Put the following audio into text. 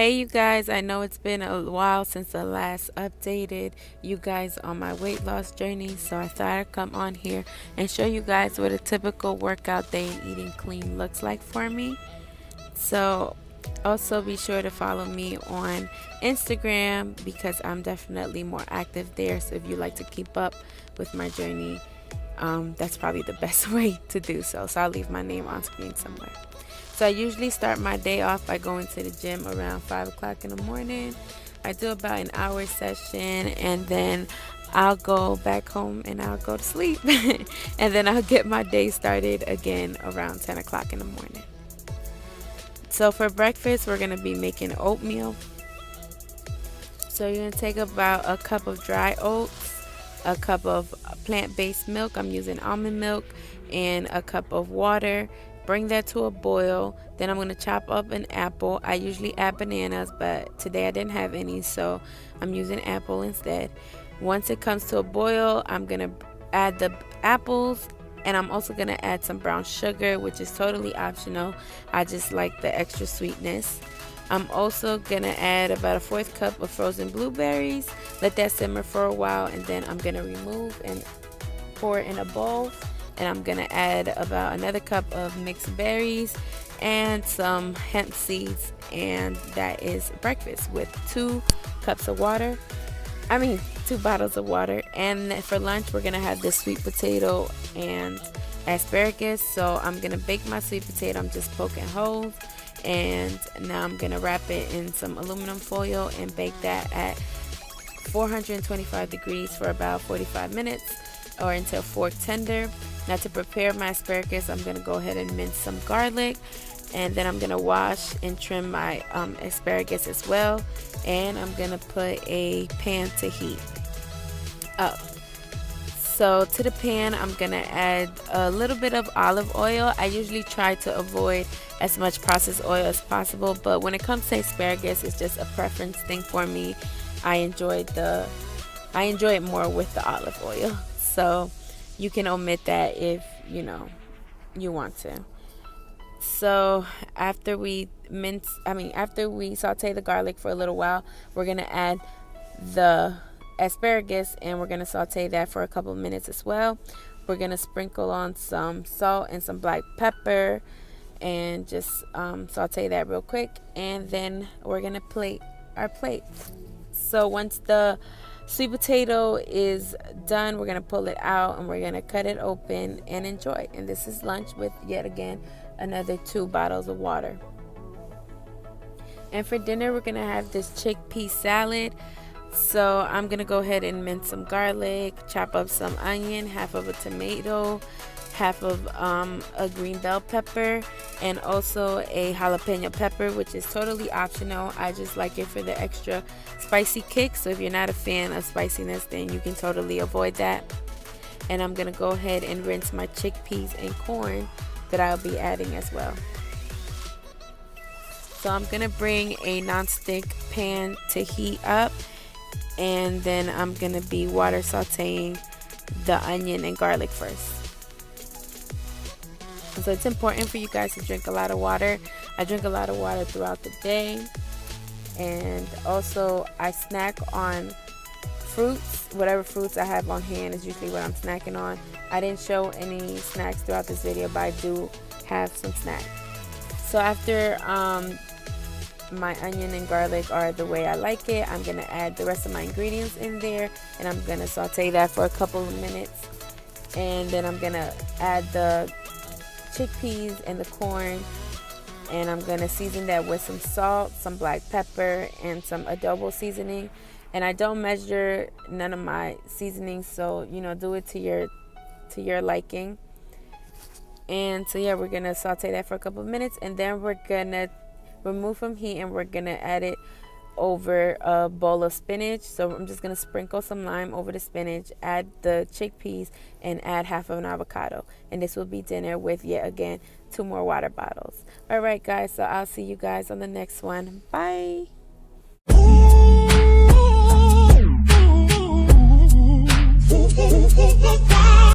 Hey you guys, I know it's been a while since I last updated you guys on my weight loss journey, so I thought I'd come on here and show you guys what a typical workout day in eating clean looks like for me. So also be sure to follow me on Instagram because I'm definitely more active there. So if you like to keep up with my journey, that's probably the best way to do so. So I'll leave my name on screen somewhere. So I usually start my day off by going to the gym around 5 o'clock in the morning. I do about an hour session and then I'll go back home and I'll go to sleep. And then I'll get my day started again around 10 o'clock in the morning. So for breakfast, we're going to be making oatmeal. So you're going to take about a cup of dry oats, a cup of plant-based milk, I'm using almond milk, and a cup of water. Bring that to a boil. Then I'm going to chop up an apple. I usually add bananas, but today I didn't have any, so I'm using apple instead. Once it comes to a boil, I'm going to add the apples, and I'm also going to add some brown sugar, which is totally optional. I just like the extra sweetness. I'm also going to add about a 1/4 cup of frozen blueberries. Let that simmer for a while, and then I'm going to remove and pour it in a bowl. And I'm going to add about another cup of mixed berries and some hemp seeds. And that is breakfast with 2 bottles of water. And for lunch, we're going to have this sweet potato and asparagus. So I'm going to bake my sweet potato. I'm just poking holes. And now I'm going to wrap it in some aluminum foil and bake that at 425 degrees for about 45 minutes or until fork tender. Now to prepare my asparagus, I'm going to go ahead and mince some garlic, and then I'm going to wash and trim my asparagus as well, and I'm going to put a pan to heat up. So to the pan, I'm going to add a little bit of olive oil. I usually try to avoid as much processed oil as possible, but when it comes to asparagus, it's just a preference thing for me. I enjoy it more with the olive oil. So you can omit that if you want to. So after we saute the garlic for a little while, we're going to add the asparagus and we're going to saute that for a couple of minutes as well. We're going to sprinkle on some salt and some black pepper and just saute that real quick, and then we're going to plate our plate. So once the sweet potato is done, we're going to pull it out and we're going to cut it open and enjoy. And this is lunch with, yet again, another 2 bottles of water. And for dinner, we're going to have this chickpea salad. So I'm going to go ahead and mince some garlic, chop up some onion, half of a tomato, half of a green bell pepper, and also a jalapeno pepper, which is totally optional. I just like it for the extra spicy kick. So if you're not a fan of spiciness, then you can totally avoid that. And I'm going to go ahead and rinse my chickpeas and corn that I'll be adding as well. So I'm going to bring a nonstick pan to heat up, and then I'm going to be water sauteing the onion and garlic first. So it's important for you guys to drink a lot of water. I drink a lot of water throughout the day. And also I snack on fruits. Whatever fruits I have on hand is usually what I'm snacking on. I didn't show any snacks throughout this video, but I do have some snacks. So after my onion and garlic are the way I like it, I'm going to add the rest of my ingredients in there. And I'm going to saute that for a couple of minutes. And then I'm going to add the chickpeas and the corn, and I'm gonna season that with some salt, some black pepper, and some adobo seasoning. And I don't measure none of my seasonings, so do it to your liking. And so yeah, we're gonna saute that for a couple of minutes, and then we're gonna remove from heat and we're gonna add it over a bowl of spinach. So I'm just going to sprinkle some lime over the spinach, add the chickpeas, and add half of an avocado. And this will be dinner with, yet again, 2 more water bottles. All right, guys, so I'll see you guys on the next one. Bye.